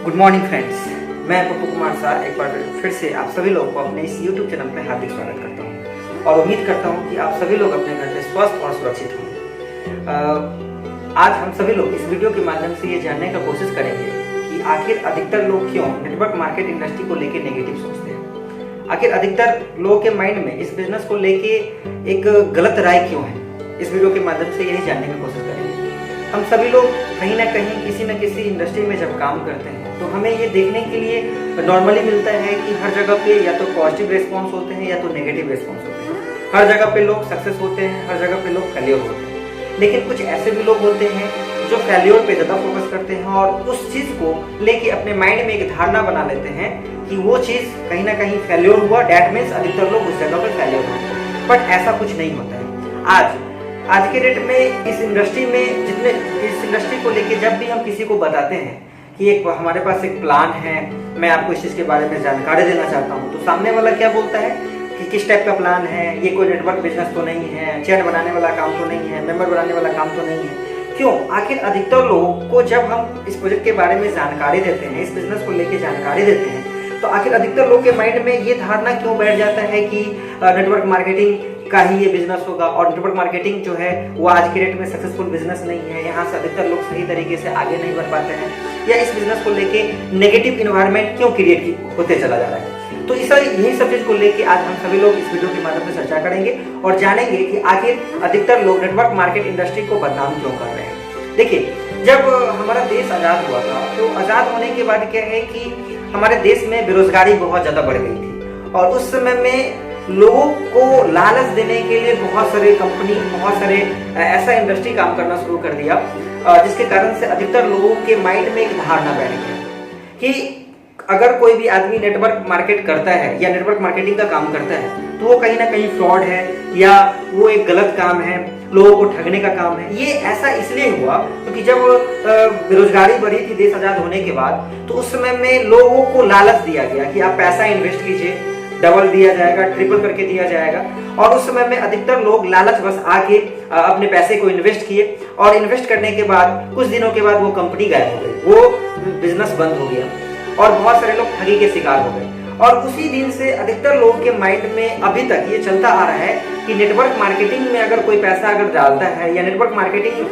Good morning friends, मैं पप्पू कुमार शाह एक बार फिर से आप सभी लोगों को अपने इस YouTube चैनल पर हार्दिक स्वागत करता हूं और उम्मीद करता हूं कि आप सभी लोग अपने घर में स्वस्थ और सुरक्षित होंगे। आज हम सभी लोग इस वीडियो के माध्यम से ये जानने का कोशिश करेंगे कि आखिर अधिकतर लोग क्यों नेटवर्क मार्केट इंडस्ट्री को लेकर नेगेटिव सोचते हैं। आखिर अधिकतर लोगों के माइंड में इस बिजनेस को लेके एक गलत राय क्यों है। इस वीडियो के माध्यम से यही जानने की कोशिश करेंगे। हम सभी लोग कहीं ना कहीं किसी न किसी इंडस्ट्री में जब काम करते हैं तो हमें ये देखने के लिए नॉर्मली मिलता है कि हर जगह पे या तो पॉजिटिव रेस्पॉन्स होते हैं या तो नेगेटिव रेस्पॉन्स होते हैं। हर जगह पे लोग सक्सेस होते हैं, हर जगह पे लोग फेल्योर होते हैं। लेकिन कुछ ऐसे भी लोग होते हैं जो फेल्योर पे ज़्यादा फोकस करते हैं और उस चीज़ को लेके अपने माइंड में एक धारणा बना लेते हैं कि वो चीज़ कहीं ना कहीं फेल्योर हुआ, डैट मीन्स अधिकतर लोग उस जगह पर फेल्योर होते हैं। बट ऐसा कुछ नहीं होता है। आज के डेट में इस इंडस्ट्री को लेके जब भी हम किसी को बताते हैं कि एक हमारे पास एक प्लान है, मैं आपको इस चीज़ के बारे में जानकारी देना चाहता हूँ, तो सामने वाला क्या बोलता है कि किस टाइप का प्लान है, ये कोई नेटवर्क बिजनेस तो नहीं है, चैट बनाने वाला काम तो नहीं है, मेंबर बनाने वाला काम तो नहीं है। क्यों? आखिर अधिकतर लोगों को जब हम इस प्रोजेक्ट के बारे में जानकारी देते हैं, इस बिजनेस को लेके जानकारी देते हैं, तो आखिर अधिकतर लोगों के माइंड में ये धारणा क्यों बैठ जाता है कि नेटवर्क मार्केटिंग का ही ये बिजनेस होगा और नेटवर्क मार्केटिंग जो है वो आज के डेट में सक्सेसफुल बिजनेस नहीं है। यहाँ से अधिकतर लोग सही तरीके से आगे नहीं बढ़ पाते हैं या इस बिजनेस को लेके नेगेटिव इन्वायरमेंट क्यों क्रिएट होते चला जा रहा है। तो यही सब चीज को लेके आज हम सभी लोग इस वीडियो के माध्यम से चर्चा करेंगे और जानेंगे कि आखिर अधिकतर लोग नेटवर्क मार्केट इंडस्ट्री को बदनाम क्यों कर रहे हैं। देखिए, जब हमारा देश आज़ाद हुआ था तो आज़ाद होने के बाद क्या है कि हमारे देश में बेरोजगारी बहुत ज़्यादा बढ़ गई थी और उस समय में लोगों को लालच देने के लिए बहुत सारे कंपनी, बहुत सारे ऐसा इंडस्ट्री काम करना शुरू कर दिया जिसके कारण से अधिकतर लोगों के माइंड में एक धारणा बैठ गया कि अगर कोई भी आदमी नेटवर्क मार्केट करता है या नेटवर्क मार्केटिंग का काम करता है तो वो कहीं ना कहीं फ्रॉड है या वो एक गलत काम है, लोगों को ठगने का काम है। ये ऐसा इसलिए हुआ क्योंकि जब बेरोजगारी बढ़ी थी देश आजाद होने के बाद, तो उस समय में लोगों को लालच दिया गया कि आप पैसा इन्वेस्ट कीजिए, डबल दिया जाएगा, ट्रिपल करके दिया जाएगा। और उस समय में अधिकतर लोग लालच बस आके अपने पैसे को इन्वेस्ट किए और इन्वेस्ट करने के बाद कुछ दिनों के बाद वो कंपनी गायब हो गई, वो बिजनेस बंद हो गया और बहुत सारे लोग ठगी के शिकार हो गए। और उसी दिन से अधिकतर लोगों के माइंड में अभी तक ये चलता आ रहा है कि नेटवर्क मार्केटिंग में अगर कोई पैसा अगर डालता है या नेटवर्क मार्केटिंग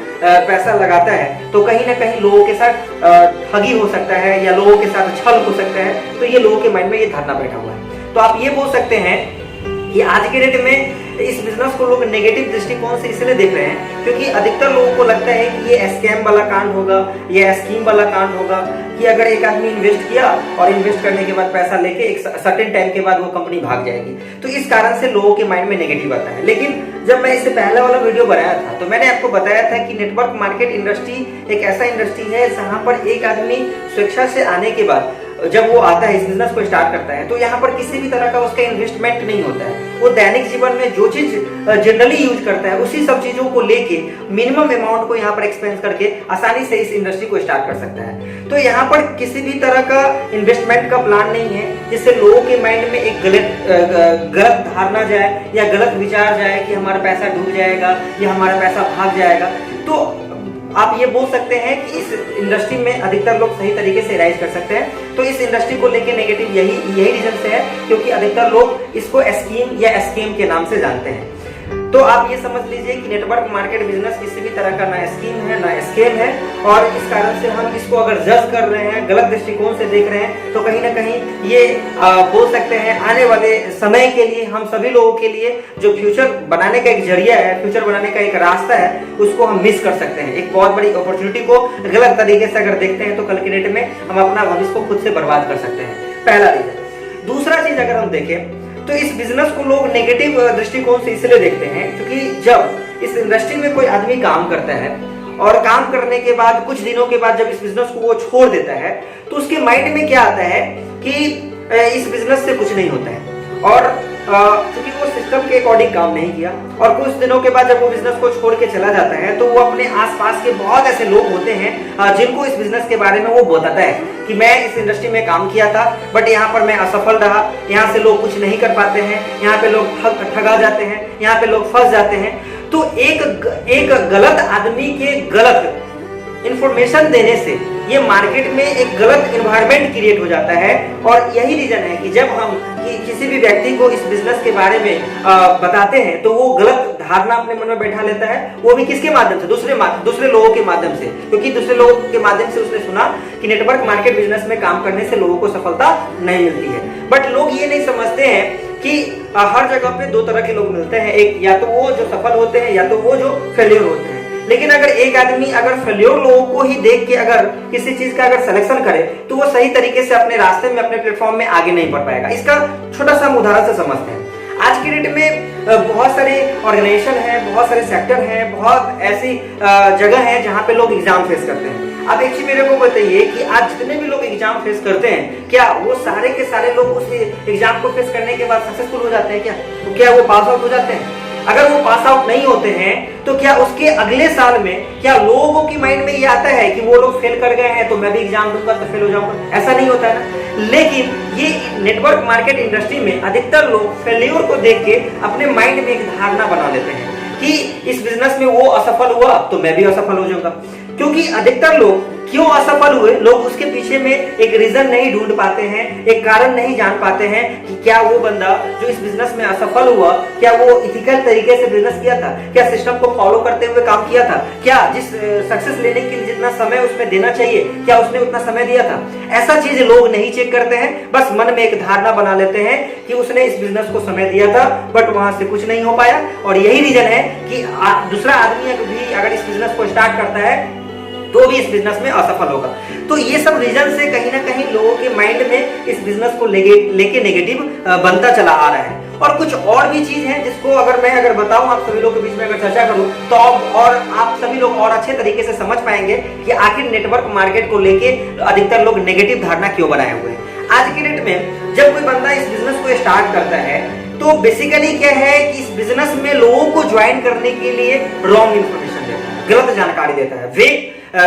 पैसा लगाता है तो कहीं ना कहीं लोगों के साथ ठगी हो सकता है या लोगों के साथ छल हो सकता है। तो ये लोगों के माइंड में ये धारणा बैठा हुआ है। तो आप ये बोल सकते हैं कि आज के डेट में इस बिजनेस को लोग नेगेटिव दृष्टिकोण से इसलिए देख रहे हैं क्योंकि अधिकतर लोगों को लगता है कि ये स्कैम वाला कांड होगा, ये स्कीम वाला कांड होगा कि अगर एक आदमी इन्वेस्ट किया और इन्वेस्ट करने के बाद पैसा लेके एक सर्टेन टाइम के बाद वो कंपनी भाग जाएगी। तो इस कारण से लोगों के माइंड में नेगेटिव आता है। लेकिन जब मैं इससे पहले वाला वीडियो बनाया था तो मैंने आपको बताया था कि नेटवर्क मार्केट इंडस्ट्री एक ऐसा इंडस्ट्री है जहां पर एक आदमी स्वेच्छा से आने के बाद जब वो आता है, इस बिजनेस को स्टार्ट करता है, तो यहाँ पर किसी भी तरह का उसका इन्वेस्टमेंट नहीं होता है। वो दैनिक जीवन में जो चीज जनरली यूज करता है उसी सब चीजों को लेके मिनिमम अमाउंट को यहाँ पर एक्सपेंस करके आसानी से इस इंडस्ट्री को स्टार्ट कर सकता है। तो यहाँ पर किसी भी तरह का इन्वेस्टमेंट का प्लान नहीं है जिससे लोगों के माइंड में एक गलत धारणा जाए या गलत विचार जाए कि हमारा पैसा डूब जाएगा या हमारा पैसा भाग जाएगा। तो आप ये बोल सकते हैं कि इस इंडस्ट्री में अधिकतर लोग सही तरीके से राइज कर सकते हैं। तो इस इंडस्ट्री को लेके नेगेटिव यही रीजन से है क्योंकि अधिकतर लोग इसको स्कीम या स्कैम के नाम से जानते हैं। तो आप ये समझ लीजिए कि नेटवर्क मार्केट बिजनेस किसी भी तरह का ना स्कीम है ना स्कैम है और इस कारण से हम इसको अगर जज कर रहे हैं, गलत दृष्टिकोण से देख रहे हैं, तो कहीं ना कहीं ये बोल सकते हैं आने वाले समय के लिए हम सभी लोगों के लिए जो फ्यूचर बनाने का एक जरिया है, फ्यूचर बनाने का एक रास्ता है, उसको हम मिस कर सकते हैं। एक बहुत बड़ी अपॉर्चुनिटी को गलत तरीके से अगर देखते हैं तो कल के डेट में हम अपना भविष्य को खुद से बर्बाद कर सकते हैं। पहला रीजन। दूसरा चीज अगर हम देखें तो इस बिजनेस को लोग नेगेटिव दृष्टिकोण से इसलिए देखते हैं क्योंकि जब इस इंडस्ट्री में कोई आदमी काम करता है और काम करने के बाद कुछ दिनों के बाद जब इस बिजनेस को वो छोड़ देता है तो उसके माइंड में क्या आता है कि इस बिजनेस से कुछ नहीं होता है और क्योंकि वो सिस्टम के अकॉर्डिंग काम नहीं किया और कुछ दिनों के बाद जब वो बिजनेस को छोड़ के चला जाता है तो वो अपने आसपास के बहुत ऐसे लोग होते हैं जिनको इस बिजनेस के बारे में वो बताता है कि मैं इस इंडस्ट्री में काम किया था बट यहाँ पर मैं असफल रहा, यहाँ से लोग कुछ नहीं कर पाते हैं, यहाँ पे लोग ठगा जाते हैं, यहाँ पे लोग फंस जाते हैं। तो एक गलत आदमी के गलत इंफॉर्मेशन देने से ये मार्केट में एक गलत एनवायरनमेंट क्रिएट हो जाता है। और यही रीजन है कि जब हम किसी भी व्यक्ति को इस बिजनेस के बारे में बताते हैं तो वो गलत धारणा अपने मन में बैठा लेता है, वो भी किसके माध्यम से, दूसरे लोगों के माध्यम से, क्योंकि दूसरे लोगों के माध्यम से उसने सुना कि नेटवर्क मार्केट बिजनेस में काम करने से लोगों को सफलता नहीं मिलती है। बट लोग ये नहीं समझते हैं कि हर जगह पे दो तरह के लोग मिलते हैं, एक या तो वो जो सफल होते हैं या तो वो जो फेल्योर होते हैं। लेकिन अगर एक आदमी अगर फेल्योर लोगों को ही देख के अगर किसी चीज का अगर सिलेक्शन करे तो वो सही तरीके से अपने रास्ते में, अपने प्लेटफॉर्म में आगे नहीं बढ़ पाएगा। इसका छोटा सा हम उदाहरण से समझते हैं। आज की डेट में बहुत सारे ऑर्गेनाइजेशन है, बहुत सारे सेक्टर हैं, बहुत ऐसी जगह है जहां पे लोग एग्जाम फेस करते हैं। अब एक चीज मेरे को बताइए कि आज जितने भी लोग एग्जाम फेस करते हैं, क्या वो सारे के सारे लोग उस एग्जाम को फेस करने के बाद सक्सेसफुल हो जाते हैं क्या? तो क्या वो पास आउट हो जाते हैं? अगर वो पास आउट नहीं होते हैं तो क्या उसके अगले साल में क्या लोगों की माइंड में ये आता है कि वो लोग फेल कर गए हैं तो मैं भी एग्जाम दूंगा तो फेल हो जाऊंगा? ऐसा नहीं होता है ना। लेकिन ये नेटवर्क मार्केट इंडस्ट्री में अधिकतर लोग फेल्योर को देख के अपने माइंड में एक धारणा बना लेते हैं कि इस बिजनेस में वो असफल हुआ तो मैं भी असफल हो जाऊंगा। क्योंकि अधिकतर लोग क्यों असफल हुए, लोग उसके पीछे में एक रीजन नहीं ढूंढ पाते हैं, एक कारण नहीं जान पाते हैं कि क्या वो बंदा जो इस बिजनेस में असफल हुआ, क्या वो इथिकल तरीके से बिजनेस किया था, क्या सिस्टम को फॉलो करते हुए काम किया था, क्या जिस सक्सेस लेने के लिए जितना समय उसमें देना चाहिए क्या उसने उतना समय दिया था? ऐसा चीज लोग नहीं चेक करते हैं, बस मन में एक धारणा बना लेते हैं कि उसने इस बिजनेस को समय दिया था बट वहां से कुछ नहीं हो पाया। और यही रीजन है कि दूसरा आदमी भी अगर इस बिजनेस को स्टार्ट करता है तो भी इस बिजनेस में असफल होगा। तो ये सब रीजन से कहीं ना कहीं लोगों के माइंड में इस बिजनेस को लेके नेगेटिव बनता चला आ रहा है। और कुछ और भी चीज है जिसको अगर बताऊं आप सभी लोग के बीच में अगर चर्चा करूं तो आप सभी लोग और अच्छे तरीके से समझ पाएंगे कि आखिर नेटवर्क मार्केट को लेके अधिकतर लोग नेगेटिव धारणा क्यों बनाए हुए हैं। आज की डेट में जब कोई बंदा इस बिजनेस को स्टार्ट करता है तो बेसिकली क्या है कि इस बिजनेस में लोगों को ज्वाइन करने के लिए रॉन्ग इंफॉर्मेशन देता है, गलत जानकारी देता है,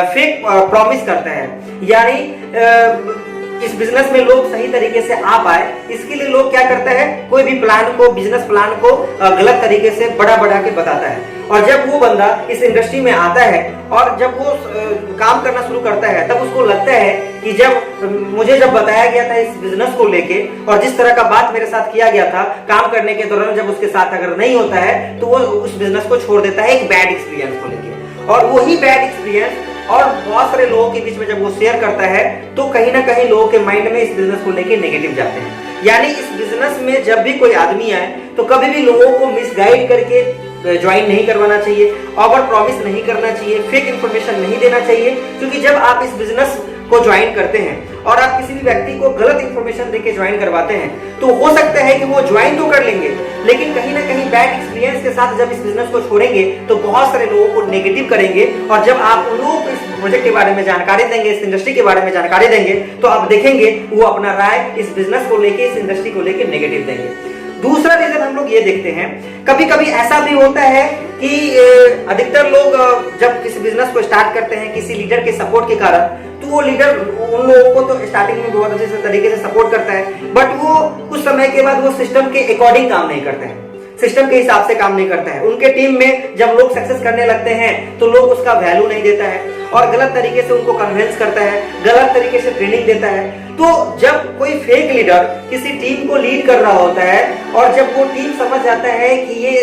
फेक प्रॉमिस करता है। यानी इस बिजनेस में लोग सही तरीके से आ पाए इसके लिए लोग क्या करते हैं, कोई भी प्लान को, बिजनेस प्लान को गलत तरीके से बढ़ा के बताता है। और जब वो बंदा इस इंडस्ट्री में आता है और जब वो काम करना शुरू करता है तब उसको लगता है कि मुझे जब बताया गया था इस बिजनेस को लेके और जिस तरह का बात मेरे साथ किया गया था काम करने के दौरान, जब उसके साथ अगर नहीं होता है तो वो उस बिजनेस को छोड़ देता है एक बैड एक्सपीरियंस को लेके। और वही बैड एक्सपीरियंस और बहुत सारे लोगों के बीच में जब वो शेयर करता है तो कहीं ना कहीं लोगों के माइंड में इस बिजनेस को लेके नेगेटिव जाते हैं। यानी इस बिजनेस में जब भी कोई आदमी आए तो कभी भी लोगों को मिसगाइड करके ज्वाइन नहीं करवाना चाहिए, ओवर प्रॉमिस नहीं करना चाहिए, फेक इंफॉर्मेशन नहीं देना चाहिए। क्योंकि जब आप इस बिजनेस को ज्वाइन करते हैं और आप किसी भी व्यक्ति को गलत इंफॉर्मेशन देके ज्वाइन करवाते हैं तो हो सकता है कि वो ज्वाइन तो कर लेंगे लेकिन कहीं ना कहीं बैड एक्सपीरियंस के साथ जब इस बिजनेस को छोड़ेंगे तो बहुत सारे लोगों को नेगेटिव करेंगे। और जब आप उन लोगों को इस प्रोजेक्ट के बारे में जानकारी देंगे, इस इंडस्ट्री के बारे में जानकारी देंगे तो आप देखेंगे वो अपना राय इस बिजनेस को लेके, इस इंडस्ट्री को लेके नेगेटिव देंगे। दूसरा रीजन हम लोग ये देखते हैं, कभी कभी ऐसा भी होता है कि अधिकतर लोग जब किसी बिजनेस को स्टार्ट करते हैं किसी लीडर के सपोर्ट के कारण, तो वो लीडर उन लोगों को तो स्टार्टिंग में बहुत अच्छे से तरीके से सपोर्ट करता है बट वो कुछ समय के बाद वो सिस्टम के अकॉर्डिंग काम नहीं करते हैं, सिस्टम के हिसाब से काम नहीं करता है। उनके टीम में जब लोग सक्सेस करने लगते हैं तो लोग उसका वैल्यू नहीं देता है और गलत तरीके से उनको कन्विंस करता है, गलत तरीके से ट्रेनिंग देता है। तो जब कोई फेक लीडर किसी टीम को लीड कर रहा होता है और जब वो टीम समझ जाता है कि ये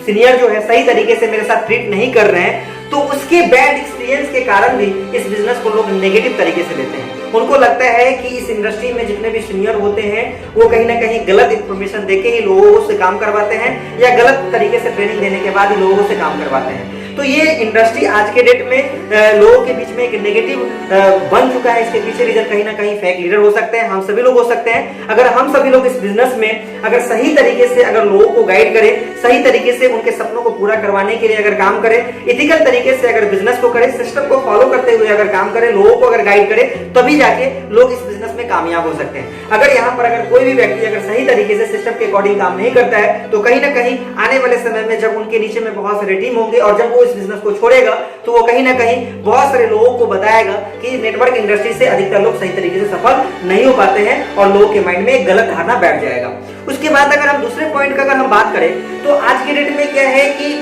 सीनियर जो है सही तरीके से मेरे साथ ट्रीट नहीं कर रहे हैं तो उसके बैड एक्सपीरियंस के कारण भी इस बिजनेस को लोग नेगेटिव तरीके से लेते हैं। उनको लगता है कि इस इंडस्ट्री में जितने भी सीनियर होते हैं वो कहीं ना कहीं गलत इंफॉर्मेशन देके ही लोगों से काम करवाते हैं या गलत तरीके से ट्रेनिंग देने के बाद ही लोगों से काम करवाते हैं। तो ये इंडस्ट्री आज के डेट में लोगों के बीच में एक नेगेटिव बन चुका है। इसके पीछे रीजन कहीं ना कहीं फेक लीडर हो सकते हैं, हम सभी लोग हो सकते हैं। अगर हम सभी लोग इस बिजनेस में अगर सही तरीके से अगर लोगों को गाइड करें, सही तरीके से उनके सपनों को पूरा करवाने के लिए अगर काम करें, इथिकल तरीके से अगर बिजनेस को करें, सिस्टम को फॉलो करते हुए अगर काम करें, लोगों को अगर गाइड करें, तभी जाके लोग इस बिजनेस में कामयाब हो सकते हैं। अगर यहाँ पर अगर कोई भी व्यक्ति अगर सही तरीके से सिस्टम के अकॉर्डिंग काम नहीं करता है तो कहीं ना कहीं आने वाले समय में जब उनके नीचे में बहुत सारे टीम होंगे और जब वो इस बिजनेस को छोड़ेगा तो वो कहीं ना कहीं बहुत सारे लोगों को बताएगा कि नेटवर्क इंडस्ट्री से अधिकतर लोग सही तरीके से सफल नहीं हो पाते हैं और लोगों के माइंड में एक गलत धारणा बैठ जाएगा। उसके बाद अगर हम दूसरे पॉइंट का अगर हम बात करें तो आज के डेट में क्या है कि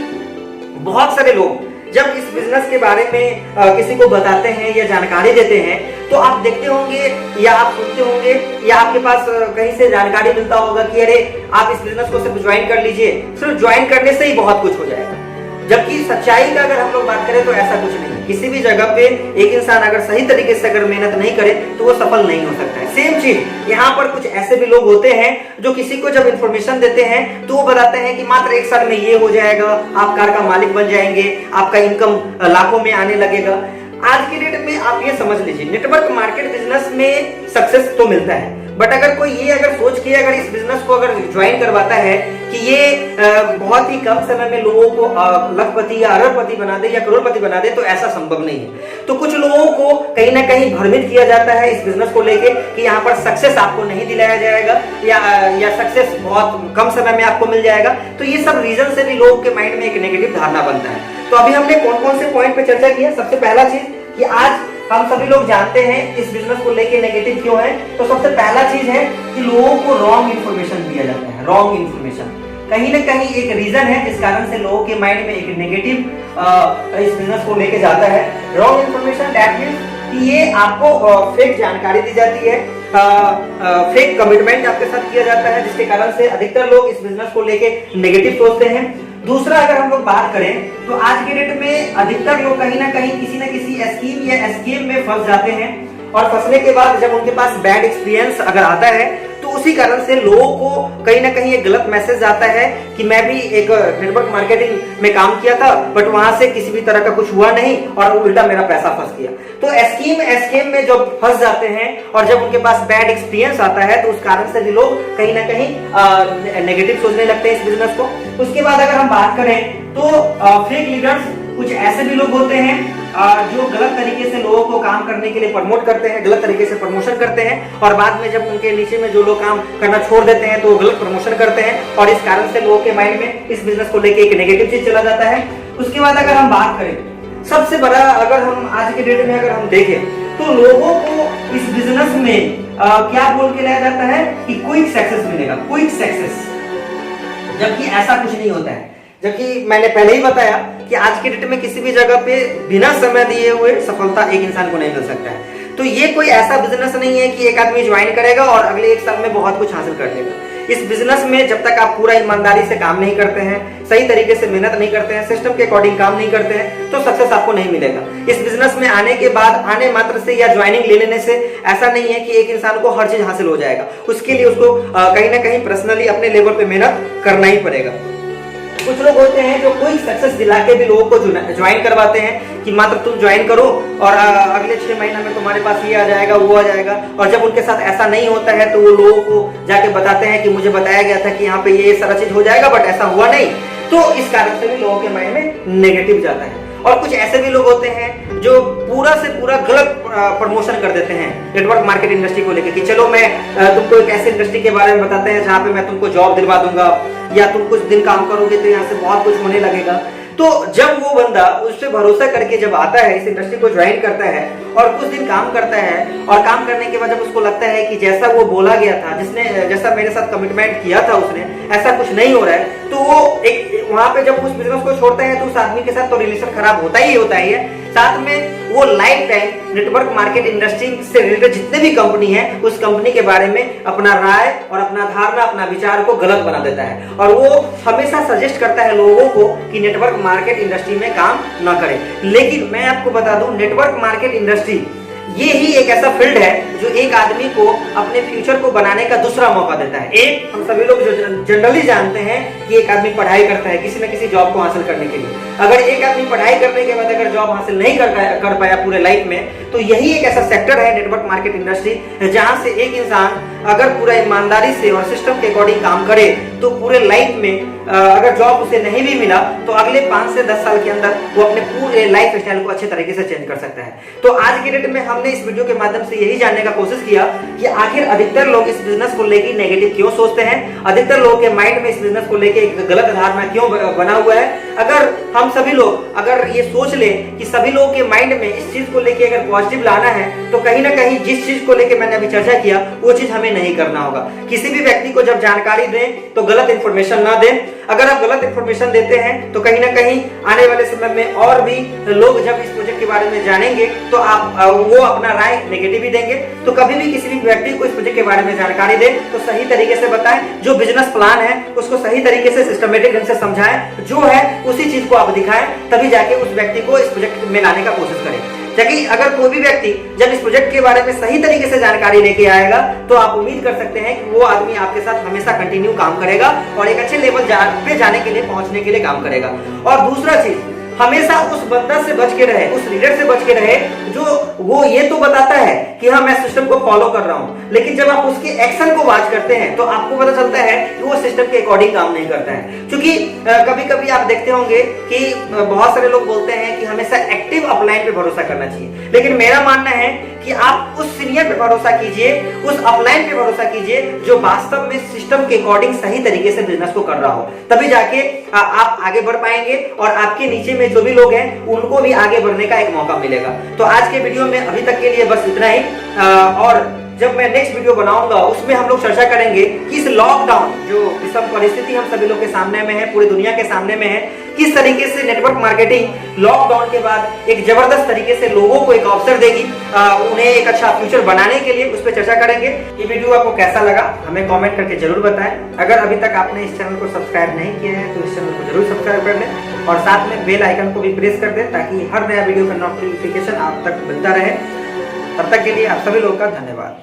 बहुत सारे लोग जब इस बिजनेस के बारे में किसी को बताते हैं या जानकारी देते हैं तो आप देखते होंगे या आप सुनते होंगे या आपके पास कहीं से जानकारी मिलता होगा कि अरे आप इस बिजनेस को सिर्फ ज्वाइन कर लीजिए, सिर्फ ज्वाइन करने से ही बहुत कुछ हो जाएगा। जबकि सच्चाई का अगर हम लोग बात करें तो ऐसा कुछ नहीं है। किसी भी जगह पे एक इंसान अगर सही तरीके से अगर मेहनत नहीं करे तो वो सफल नहीं हो सकता है। सेम चीज यहाँ पर कुछ ऐसे भी लोग होते हैं जो किसी को जब इंफॉर्मेशन देते हैं तो वो बताते हैं कि मात्र 1 साल में ये हो जाएगा, आप कार का मालिक बन जाएंगे, आपका इनकम लाखों में आने लगेगा। आज के डेट में आप ये समझ लीजिए, नेटवर्क मार्केट बिजनेस में सक्सेस तो मिलता है, बट अगर कोई ये अगर सोच के अगर इस बिजनेस को अगर ज्वाइन करवाता है कि ये बहुत ही कम समय में लोगों को लखपति या अरबपति बना दे या करोड़पति बना दे, तो ऐसा संभव नहीं है। तो कुछ लोगों को कहीं ना कहीं भ्रमित किया जाता है इस बिजनेस को लेके कि यहाँ पर सक्सेस आपको नहीं दिलाया जाएगा या सक्सेस बहुत कम समय में आपको मिल जाएगा। तो ये सब रीजन से भी लोगों के माइंड में एक नेगेटिव धारणा बनता है। तो अभी हमने कौन कौन से पॉइंट पे चर्चा की है। सबसे पहला चीज कि आज हम सभी लोग जानते हैं इस बिजनेस को लेके नेगेटिव क्यों है। तो सबसे पहला चीज है कि लोगों को रॉन्ग इन्फॉर्मेशन दिया जाता है। रॉन्ग इन्फॉर्मेशन कहीं ना कहीं एक रीजन है जिस कारण से लोगों के माइंड में एक नेगेटिव इस बिजनेस को लेके जाता है। रॉन्ग इन्फॉर्मेशन दैट मींस कि ये आपको फेक जानकारी दी जाती है, फेक कमिटमेंट आपके साथ किया जाता है, जिसके कारण से अधिकतर लोग इस बिजनेस को लेके नेगेटिव सोचते हैं। दूसरा अगर हम लोग बात करें तो आज के डेट में अधिकतर लोग कहीं ना कहीं किसी न किसी स्कीम या स्कीम में फंस जाते हैं और फंसने के बाद जब उनके पास बैड एक्सपीरियंस अगर आता है तो उसी कारण से लोगों को कहीं ना कहीं एक गलत मैसेज आता है कि मैं भी एक नेटवर्क मार्केटिंग में काम किया था बट वहां से किसी भी तरह का कुछ हुआ नहीं और उल्टा मेरा पैसा फंस गया। तो स्कीम में जब फंस जाते हैं और जब उनके पास बैड एक्सपीरियंस आता है तो उस कारण से भी लोग कहीं ना कहीं नेगेटिव सोचने लगते हैं इस बिजनेस को। उसके बाद अगर हम बात करें तो फेक लीडर्स कुछ ऐसे भी लोग होते हैं जो गलत तरीके से लोगों को काम करने के लिए प्रमोट करते हैं, गलत तरीके से प्रमोशन करते हैं और बाद में जब उनके नीचे में जो लोग काम करना छोड़ देते हैं तो वो गलत प्रमोशन करते हैं और इस कारण से लोगों के माइंड में इस बिजनेस को लेके एक नेगेटिव चीज चला जाता है। उसके बाद अगर हम बात करें सबसे बड़ा अगर हम आज के डेट में अगर हम देखें तो लोगों को इस बिजनेस में क्या बोल के लाया जाता है कि क्विक सक्सेस मिलेगा, क्विक सक्सेस, जबकि ऐसा कुछ नहीं होता है। जबकि मैंने पहले ही बताया कि आज के डेट में किसी भी जगह पे बिना समय दिए हुए सफलता एक इंसान को नहीं मिल सकता है। तो ये कोई ऐसा बिजनेस नहीं है कि एक आदमी ज्वाइन करेगा और अगले 1 साल में बहुत कुछ हासिल कर लेगा। इस बिजनेस में जब तक आप पूरा ईमानदारी से काम नहीं करते हैं, सही तरीके से मेहनत नहीं करते हैं, सिस्टम के अकॉर्डिंग काम नहीं करते हैं तो सक्सेस आपको नहीं मिलेगा। इस बिजनेस में आने के बाद आने मात्र से या ज्वाइनिंग ले लेने से ऐसा नहीं है कि एक इंसान को हर चीज हासिल हो जाएगा। उसके लिए उसको कहीं ना कहीं पर्सनली अपने लेवल पे मेहनत करना ही पड़ेगा। कुछ लोग होते हैं जो कोई सक्सेस दिला के भी लोगों को ज्वाइन करवाते हैं कि मात्र तुम ज्वाइन करो और अगले 6 महीना में तुम्हारे पास ये आ जाएगा वो आ जाएगा। और जब उनके साथ ऐसा नहीं होता है तो वो लोगों को जाके बताते हैं कि मुझे बताया गया था कि यहाँ पे ये सारा चीज हो जाएगा बट ऐसा हुआ नहीं। तो इस कारण से भी लोगों के माइंड में नेगेटिव जाता है। और कुछ ऐसे भी लोग होते हैं जो पूरा से पूरा गलत प्रमोशन कर देते हैं नेटवर्क मार्केट इंडस्ट्री को लेकर कि चलो मैं तुमको एक ऐसी इंडस्ट्री के बारे में बताते हैं जहाँ पे मैं तुमको जॉब दिलवा दूंगा या तुम कुछ दिन काम करोगे तो यहाँ से बहुत कुछ होने लगेगा। तो जब वो बंदा उस पर भरोसा करके जब आता है, इस इंडस्ट्री को ज्वाइन करता है और कुछ दिन काम करता है और काम करने के बाद जब उसको लगता है कि जैसा वो बोला गया था, जिसने जैसा मेरे साथ कमिटमेंट किया था उसने, ऐसा कुछ नहीं हो रहा है, तो वो एक वहां पे जब उस बिजनेस को छोड़ता है तो उस आदमी के साथ तो रिलेशन खराब होता ही है। साथ में वो life time network market industry से रिलेटेड जितने भी कंपनी है उस कंपनी के बारे में अपना राय और अपना धारणा, अपना विचार को गलत बना देता है और वो हमेशा सजेस्ट करता है लोगों को कि नेटवर्क मार्केट इंडस्ट्री में काम न करें। लेकिन मैं आपको बता दूं, नेटवर्क मार्केट इंडस्ट्री ये ही एक ऐसा फील्ड है जो एक आदमी को अपने फ्यूचर को बनाने का दूसरा मौका देता है। एक हम सभी लोग जो जनरली जानते हैं कि एक आदमी पढ़ाई करता है किसी न किसी जॉब को हासिल करने के लिए। अगर एक आदमी पढ़ाई करने के बाद अगर जॉब हासिल नहीं कर पाया पूरे लाइफ में, तो यही एक ऐसा सेक्टर है नेटवर्क मार्केट इंडस्ट्री जहां से एक इंसान अगर पूरा ईमानदारी से और सिस्टम के अकॉर्डिंग काम करे तो पूरे लाइफ में अगर जॉब उसे नहीं भी मिला तो अगले 5 से 10 साल के अंदर वो अपने पूरे लाइफ स्टाइल को अच्छे तरीके से चेंज कर सकता है। तो आज के डेट में हमने इस वीडियो के माध्यम से यही जानने का कोशिश किया कि आखिर अधिकतर लोग इस बिजनेस को लेकर नेगेटिव क्यों सोचते हैं, अधिकतर लोगों के माइंड में इस बिजनेस को लेकर एक गलत धारणा क्यों बना हुआ है अगर हम सभी लोग अगर ये सोच ले कि सभी लोगों के माइंड में इस चीज को लेके अगर पॉजिटिव लाना है, तो कहीं ना कहीं जिस चीज को लेके मैंने अभी चर्चा किया वो चीज हमें नहीं करना होगा। किसी भी व्यक्ति को जब जानकारी दें तो गलत इंफॉर्मेशन ना दें। अगर आप गलत इंफॉर्मेशन देते हैं तो कहीं ना कहीं आने वाले समय में और भी लोग जब इस प्रोजेक्ट के बारे में जानेंगे तो आप वो अपना राय नेगेटिव ही देंगे। तो कभी भी किसी भी व्यक्ति को इस प्रोजेक्ट के बारे में जानकारी दें तो सही तरीके से बताएं, जो बिजनेस प्लान है उसको सही तरीके से सिस्टमेटिक ढंग से समझाएं, जो है उसी चीज को आप दिखाएं, तभी जाके उस व्यक्ति को इस प्रोजेक्ट में लाने का कोशिश करें। ताकि अगर कोई भी व्यक्ति जब इस प्रोजेक्ट के बारे में सही तरीके से जानकारी लेके आएगा तो आप उम्मीद कर सकते हैं कि वो आदमी आपके साथ हमेशा कंटिन्यू काम करेगा और एक अच्छे लेवल पे जाने के लिए, पहुंचने के लिए काम करेगा। और दूसरा चीज, हमेशा उस बंदा से बच के रहे, उस लीडर से बच के रहे जो वो ये तो बताता है कि हाँ मैं सिस्टम को फॉलो कर रहा हूं, लेकिन जब आप उसके एक्शन को वॉच करते हैं तो आपको पता चलता है कि वो सिस्टम के अकॉर्डिंग काम नहीं करता है। क्योंकि कभी कभी आप देखते होंगे कि बहुत सारे लोग बोलते हैं कि हमेशा एक्टिव अपलाइन पे भरोसा करना चाहिए, लेकिन मेरा मानना है कि आप उस सीनियर पे भरोसा कीजिए, उस अपलाइन पे भरोसा कीजिए जो वास्तव में सिस्टम के अकॉर्डिंग सही तरीके से बिजनेस को कर रहा हो, तभी जाके आप आगे बढ़ पाएंगे और आपके नीचे में जो भी लोग हैं उनको भी आगे बढ़ने का एक मौका मिलेगा। तो आज के वीडियो में अभी तक के लिए बस इतना ही, और जब मैं नेक्स्ट वीडियो बनाऊंगा उसमें हम लोग चर्चा करेंगे कि इस लॉकडाउन जो विषम परिस्थिति हम सभी लोग के सामने में है, पूरी दुनिया के सामने में है, किस तरीके से नेटवर्क मार्केटिंग लॉकडाउन के बाद एक जबरदस्त तरीके से लोगों को एक अवसर देगी उन्हें एक अच्छा फ्यूचर बनाने के लिए, उस पर चर्चा करेंगे। ये वीडियो आपको कैसा लगा हमें कमेंट करके जरूर बताएं। अगर अभी तक आपने इस चैनल को सब्सक्राइब नहीं किया है तो इस चैनल को जरूर सब्सक्राइब कर लें और साथ में बेल आइकन को भी प्रेस कर दें ताकि हर नया वीडियो का नोटिफिकेशन आप तक मिलता रहे। तब तक के लिए आप सभी लोगों का धन्यवाद।